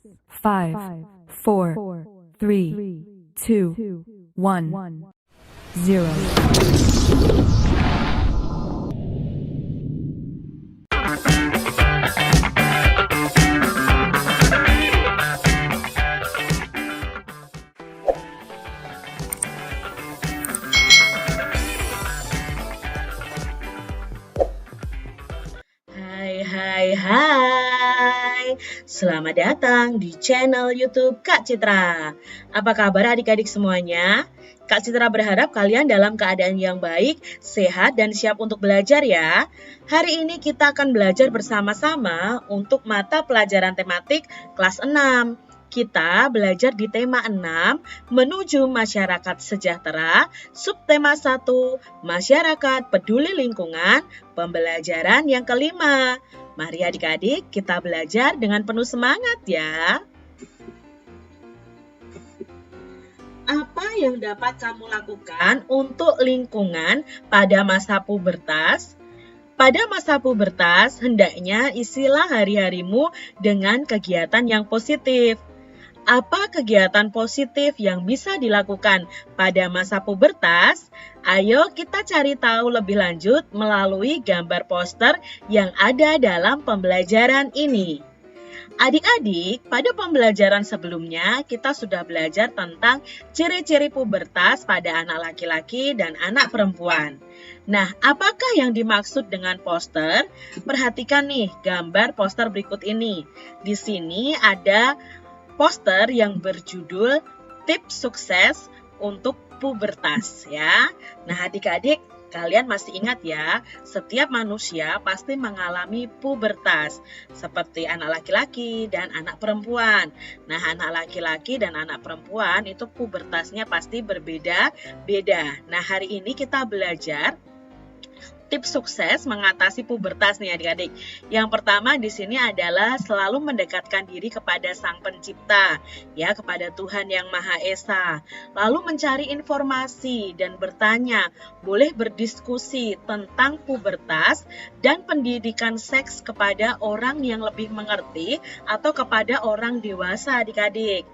5, 4, 3, 2, 1, 0. Hai, selamat datang di channel YouTube Kak Citra. Apa kabar adik-adik semuanya? Kak Citra berharap kalian dalam keadaan yang baik, sehat, dan siap untuk belajar ya. Hari ini kita akan belajar bersama-sama untuk mata pelajaran tematik kelas 6. Kita belajar di tema 6, menuju masyarakat sejahtera, subtema 1, masyarakat peduli lingkungan, pembelajaran yang kelima. Mari adik-adik kita belajar dengan penuh semangat ya. Apa yang dapat kamu lakukan untuk lingkungan pada masa pubertas? Pada masa pubertas, hendaknya isilah hari-harimu dengan kegiatan yang positif. Apa kegiatan positif yang bisa dilakukan pada masa pubertas? Ayo kita cari tahu lebih lanjut melalui gambar poster yang ada dalam pembelajaran ini. Adik-adik, pada pembelajaran sebelumnya kita sudah belajar tentang ciri-ciri pubertas pada anak laki-laki dan anak perempuan. Nah, apakah yang dimaksud dengan poster? Perhatikan nih gambar poster berikut ini. Di sini ada poster yang berjudul Tips Sukses untuk Pubertas ya. Nah, adik-adik, kalian masih ingat ya, setiap manusia pasti mengalami pubertas seperti anak laki-laki dan anak perempuan. Nah, anak laki-laki dan anak perempuan itu pubertasnya pasti berbeda-beda. Nah, hari ini kita belajar tips sukses mengatasi pubertas nih adik-adik. Yang pertama di sini adalah selalu mendekatkan diri kepada Sang Pencipta, ya, kepada Tuhan Yang Maha Esa. Lalu mencari informasi dan bertanya, boleh berdiskusi tentang pubertas dan pendidikan seks kepada orang yang lebih mengerti atau kepada orang dewasa adik-adik.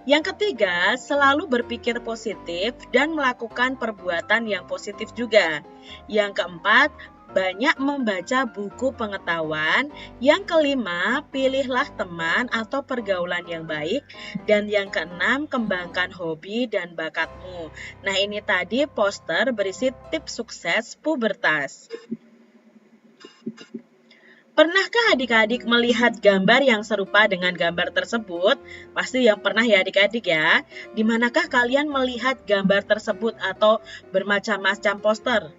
Yang ketiga, selalu berpikir positif dan melakukan perbuatan yang positif juga. Yang keempat, banyak membaca buku pengetahuan. Yang kelima, pilihlah teman atau pergaulan yang baik. Dan yang keenam, kembangkan hobi dan bakatmu. Nah, ini tadi poster berisi tips sukses pubertas. Pernahkah adik-adik melihat gambar yang serupa dengan gambar tersebut? Pasti yang pernah ya adik-adik ya. Di manakah kalian melihat gambar tersebut atau bermacam-macam poster?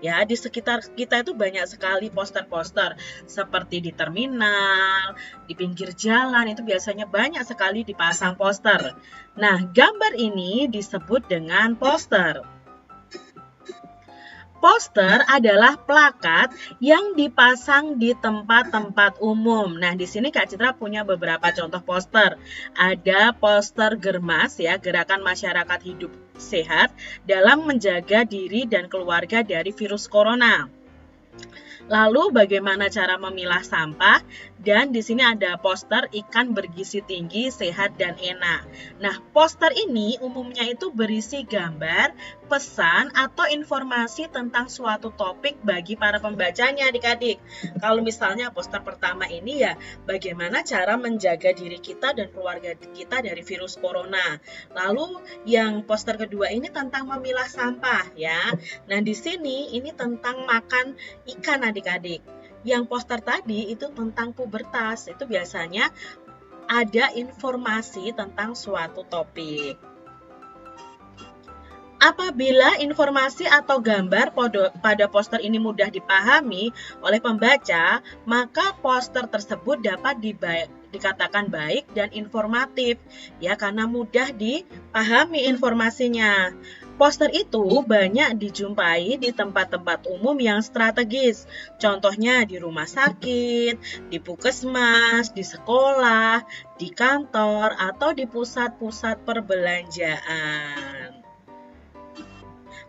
Ya, di sekitar kita itu banyak sekali poster-poster. Seperti di terminal, di pinggir jalan, itu biasanya banyak sekali dipasang poster. Nah, gambar ini disebut dengan poster. Poster adalah plakat yang dipasang di tempat-tempat umum. Nah, di sini Kak Citra punya beberapa contoh poster. Ada poster Germas ya, Gerakan Masyarakat Hidup Sehat dalam menjaga diri dan keluarga dari virus corona. Lalu bagaimana cara memilah sampah, dan di sini ada poster ikan bergizi tinggi, sehat dan enak. Nah, poster ini umumnya itu berisi gambar, pesan atau informasi tentang suatu topik bagi para pembacanya adik-adik. Kalau misalnya poster pertama ini ya, bagaimana cara menjaga diri kita dan keluarga kita dari virus corona. Lalu yang poster kedua ini tentang memilah sampah ya. Nah, di sini ini tentang makan ikan adik-adik. Yang poster tadi itu tentang pubertas, itu biasanya ada informasi tentang suatu topik. Apabila informasi atau gambar pada poster ini mudah dipahami oleh pembaca, maka poster tersebut dapat dikatakan baik dan informatif ya, karena mudah dipahami informasinya. Poster itu banyak dijumpai di tempat-tempat umum yang strategis. Contohnya di rumah sakit, di puskesmas, di sekolah, di kantor, atau di pusat-pusat perbelanjaan.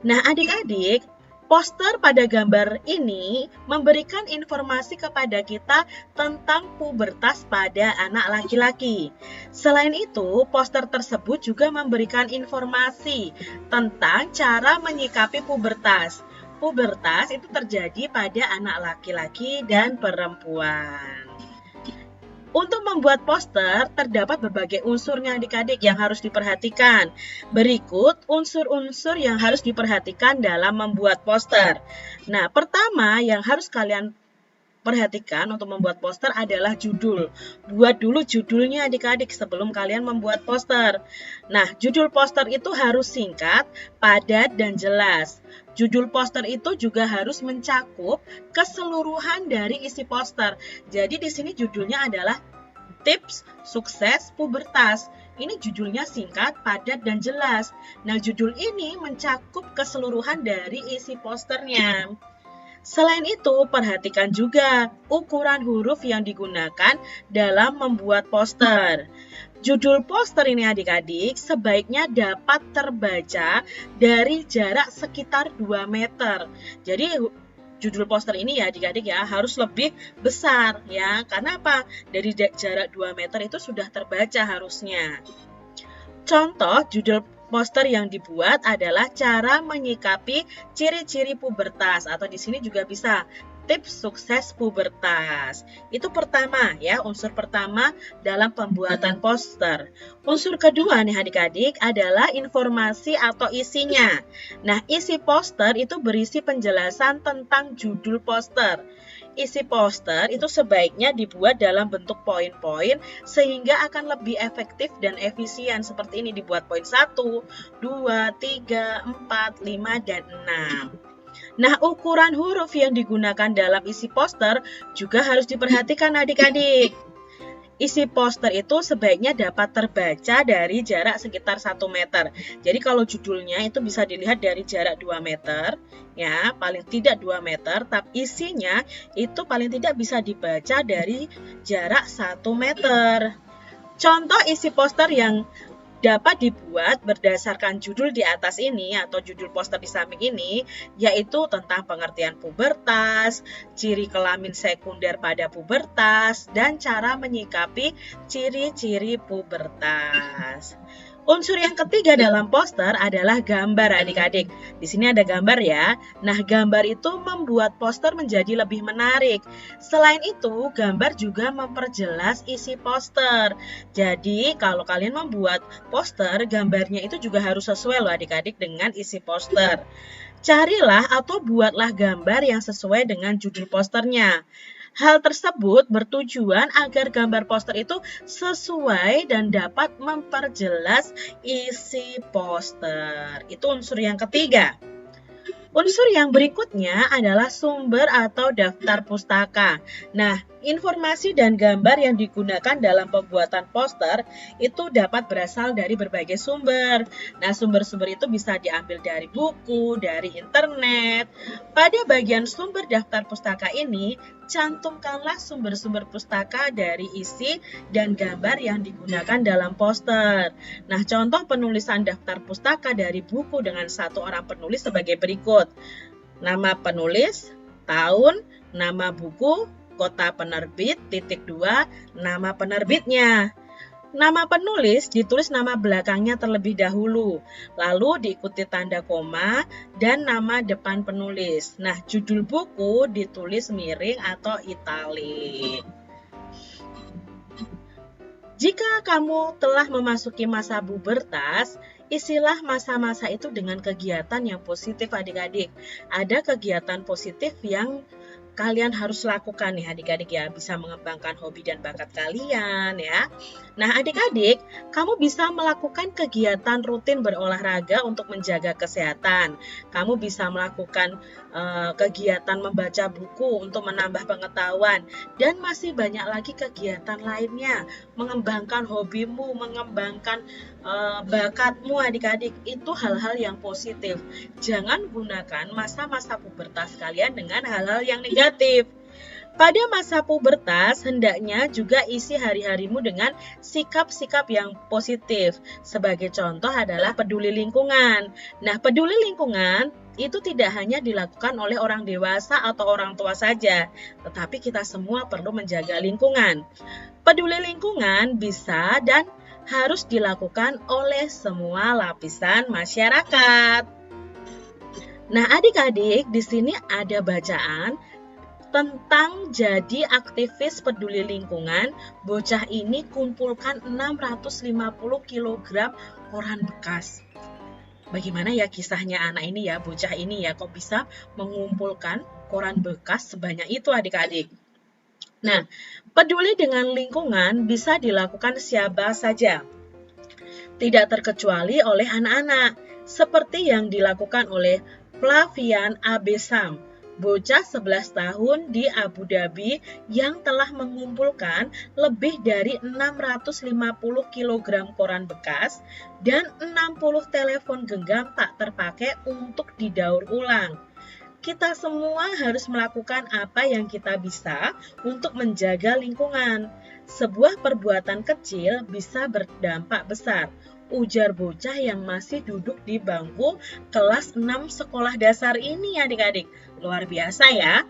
Nah, adik-adik, Poster pada gambar ini memberikan informasi kepada kita tentang pubertas pada anak laki-laki. Selain itu, poster tersebut juga memberikan informasi tentang cara menyikapi pubertas. Pubertas itu terjadi pada anak laki-laki dan perempuan. Untuk membuat poster, terdapat berbagai unsurnya adik-adik yang harus diperhatikan. Berikut unsur-unsur yang harus diperhatikan dalam membuat poster. Nah, pertama yang harus kalian perhatikan untuk membuat poster adalah judul. Buat dulu judulnya adik-adik sebelum kalian membuat poster. Nah, judul poster itu harus singkat, padat, dan jelas. Judul poster itu juga harus mencakup keseluruhan dari isi poster. Jadi di sini judulnya adalah Tips Sukses Pubertas. Ini judulnya singkat, padat, dan jelas. Nah, judul ini mencakup keseluruhan dari isi posternya. Selain itu, perhatikan juga ukuran huruf yang digunakan dalam membuat poster. Judul poster ini adik-adik sebaiknya dapat terbaca dari jarak sekitar 2 meter. Jadi judul poster ini ya adik-adik ya harus lebih besar ya. Karena apa? Dari jarak 2 meter itu sudah terbaca harusnya. Contoh judul poster yang dibuat adalah cara menyikapi ciri-ciri pubertas atau di sini juga bisa tips sukses pubertas. Itu pertama ya, unsur pertama dalam pembuatan poster. Unsur kedua nih adik-adik adalah informasi atau isinya. Nah, isi poster itu berisi penjelasan tentang judul poster. Isi poster itu sebaiknya dibuat dalam bentuk poin-poin sehingga akan lebih efektif dan efisien. Seperti ini dibuat poin 1, 2, 3, 4, 5, dan 6. Nah, ukuran huruf yang digunakan dalam isi poster juga harus diperhatikan adik-adik. Isi poster itu sebaiknya dapat terbaca dari jarak sekitar 1 meter. Jadi kalau judulnya itu bisa dilihat dari jarak 2 meter, ya, paling tidak 2 meter, tapi isinya itu paling tidak bisa dibaca dari jarak 1 meter. Contoh isi poster yang dapat dibuat berdasarkan judul di atas ini atau judul poster di samping ini, yaitu tentang pengertian pubertas, ciri kelamin sekunder pada pubertas, dan cara menyikapi ciri-ciri pubertas. Unsur yang ketiga dalam poster adalah gambar adik-adik. Di sini ada gambar ya. Nah, gambar itu membuat poster menjadi lebih menarik. Selain itu, gambar juga memperjelas isi poster. Jadi, kalau kalian membuat poster, gambarnya itu juga harus sesuai loh adik-adik dengan isi poster. Carilah atau buatlah gambar yang sesuai dengan judul posternya. Hal tersebut bertujuan agar gambar poster itu sesuai dan dapat memperjelas isi poster. Itu unsur yang ketiga. Unsur yang berikutnya adalah sumber atau daftar pustaka. Nah, informasi dan gambar yang digunakan dalam pembuatan poster itu dapat berasal dari berbagai sumber. Nah, sumber-sumber itu bisa diambil dari buku, dari internet. Pada bagian sumber daftar pustaka ini, cantumkanlah sumber-sumber pustaka dari isi dan gambar yang digunakan dalam poster. Nah, contoh penulisan daftar pustaka dari buku dengan satu orang penulis sebagai berikut. Nama penulis, tahun, nama buku, kota penerbit, titik 2, nama penerbitnya. Nama penulis ditulis nama belakangnya terlebih dahulu, lalu diikuti tanda koma dan nama depan penulis. Nah, judul buku ditulis miring atau italik. Jika kamu telah memasuki masa pubertas, isilah masa-masa itu dengan kegiatan yang positif adik-adik. Ada kegiatan positif yang kalian harus lakukan nih adik-adik ya, bisa mengembangkan hobi dan bakat kalian ya. Nah adik-adik, kamu bisa melakukan kegiatan rutin berolahraga untuk menjaga kesehatan. Kamu bisa melakukan kegiatan membaca buku untuk menambah pengetahuan. Dan masih banyak lagi kegiatan lainnya. Mengembangkan hobimu, mengembangkan bakatmu adik-adik. Itu hal-hal yang positif. Jangan gunakan masa-masa pubertas kalian dengan hal-hal yang negatif. Pada masa pubertas, hendaknya juga isi hari-harimu dengan sikap-sikap yang positif. Sebagai contoh adalah peduli lingkungan. Nah, peduli lingkungan itu tidak hanya dilakukan oleh orang dewasa atau orang tua saja, tetapi kita semua perlu menjaga lingkungan. Peduli lingkungan bisa dan harus dilakukan oleh semua lapisan masyarakat. Nah, adik-adik, di sini ada bacaan tentang jadi aktivis peduli lingkungan. Bocah ini kumpulkan 650 kg koran bekas. Bagaimana ya kisahnya anak ini ya, bocah ini ya, kok bisa mengumpulkan koran bekas sebanyak itu adik-adik? Nah, peduli dengan lingkungan bisa dilakukan siapa saja, tidak terkecuali oleh anak-anak, seperti yang dilakukan oleh Flavian Abesam, bocah 11 tahun di Abu Dhabi yang telah mengumpulkan lebih dari 650 kg koran bekas dan 60 telepon genggam tak terpakai untuk didaur ulang. Kita semua harus melakukan apa yang kita bisa untuk menjaga lingkungan. Sebuah perbuatan kecil bisa berdampak besar, ujar bocah yang masih duduk di bangku kelas 6 sekolah dasar ini adik-adik. Luar biasa ya.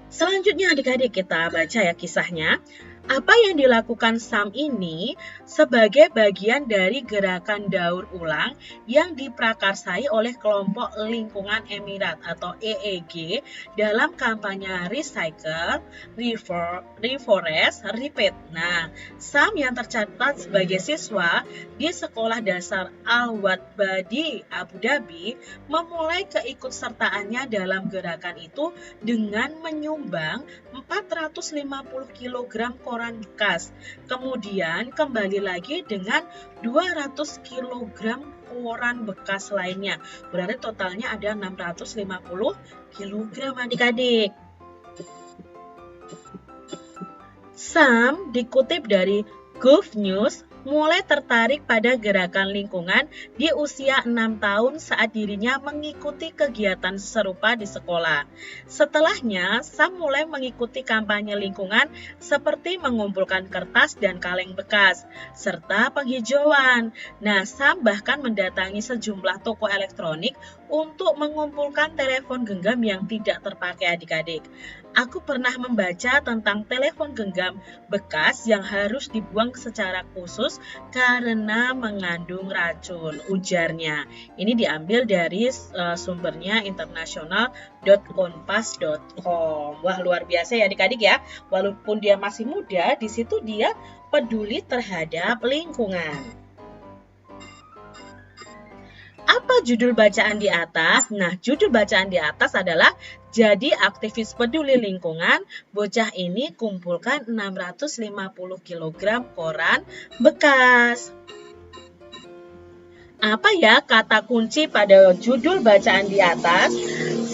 Selanjutnya adik-adik kita baca ya kisahnya. Apa yang dilakukan Sam ini sebagai bagian dari gerakan daur ulang yang diprakarsai oleh kelompok lingkungan Emirat atau EEG dalam kampanye Recycle, Reforest, Repeat. Nah, Sam yang tercatat sebagai siswa di sekolah dasar Al-Wadba di Abu Dhabi memulai keikutsertaannya dalam gerakan itu dengan menyumbang 450 kg koran bekas. Kemudian kembali lagi dengan 200 kg koran bekas lainnya. Berarti totalnya ada 650 kg adik-adik. Sam dikutip dari Gulf News mulai tertarik pada gerakan lingkungan di usia 6 tahun saat dirinya mengikuti kegiatan serupa di sekolah. Setelahnya, Sam mulai mengikuti kampanye lingkungan seperti mengumpulkan kertas dan kaleng bekas, serta penghijauan. Nah, Sam bahkan mendatangi sejumlah toko elektronik untuk mengumpulkan telepon genggam yang tidak terpakai adik-adik. Aku pernah membaca tentang telepon genggam bekas yang harus dibuang secara khusus karena mengandung racun, ujarnya. Ini diambil dari sumbernya international.kompas.com. Wah, luar biasa ya adik-adik ya. Walaupun dia masih muda, di situ dia peduli terhadap lingkungan. Apa judul bacaan di atas? Nah, judul bacaan di atas adalah jadi aktivis peduli lingkungan, bocah ini kumpulkan 650 kg koran bekas. Apa ya kata kunci pada judul bacaan di atas?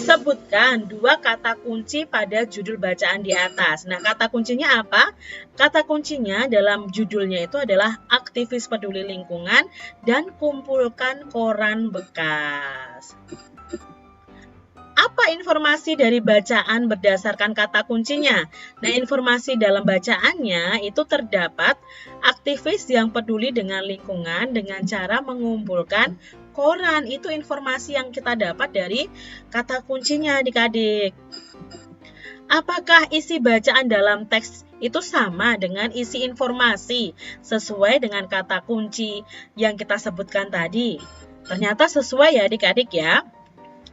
Sebutkan 2 kata kunci pada judul bacaan di atas. Nah, kata kuncinya apa? Kata kuncinya dalam judulnya itu adalah aktivis peduli lingkungan dan kumpulkan koran bekas. Apa informasi dari bacaan berdasarkan kata kuncinya? Nah, informasi dalam bacaannya itu terdapat aktivis yang peduli dengan lingkungan dengan cara mengumpulkan koran. Itu informasi yang kita dapat dari kata kuncinya adik-adik. Apakah isi bacaan dalam teks itu sama dengan isi informasi sesuai dengan kata kunci yang kita sebutkan tadi? Ternyata sesuai ya adik-adik ya.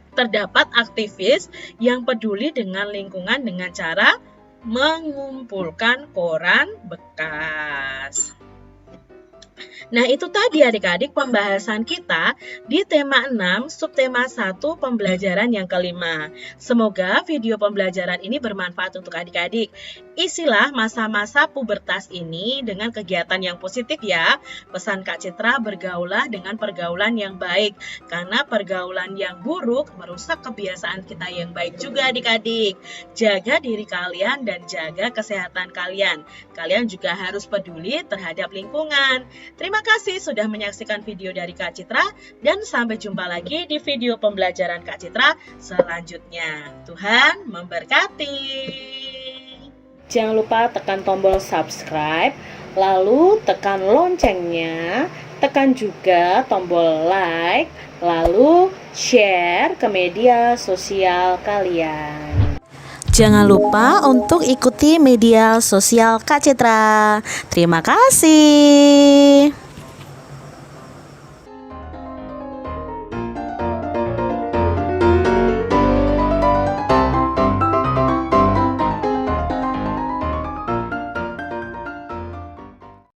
Terdapat aktivis yang peduli dengan lingkungan dengan cara mengumpulkan koran bekas. Nah, itu tadi adik-adik pembahasan kita di tema 6, subtema 1, pembelajaran yang kelima. Semoga video pembelajaran ini bermanfaat untuk adik-adik. Isilah masa-masa pubertas ini dengan kegiatan yang positif ya. Pesan Kak Citra, bergaulah dengan pergaulan yang baik. Karena pergaulan yang buruk merusak kebiasaan kita yang baik juga adik-adik. Jaga diri kalian dan jaga kesehatan kalian. Kalian juga harus peduli terhadap lingkungan. Terima kasih sudah menyaksikan video dari Kak Citra dan sampai jumpa lagi di video pembelajaran Kak Citra selanjutnya. Tuhan memberkati. Jangan lupa tekan tombol subscribe, lalu tekan loncengnya, tekan juga tombol like, lalu share ke media sosial kalian. Jangan lupa untuk ikuti media sosial Kak Citra. Terima kasih.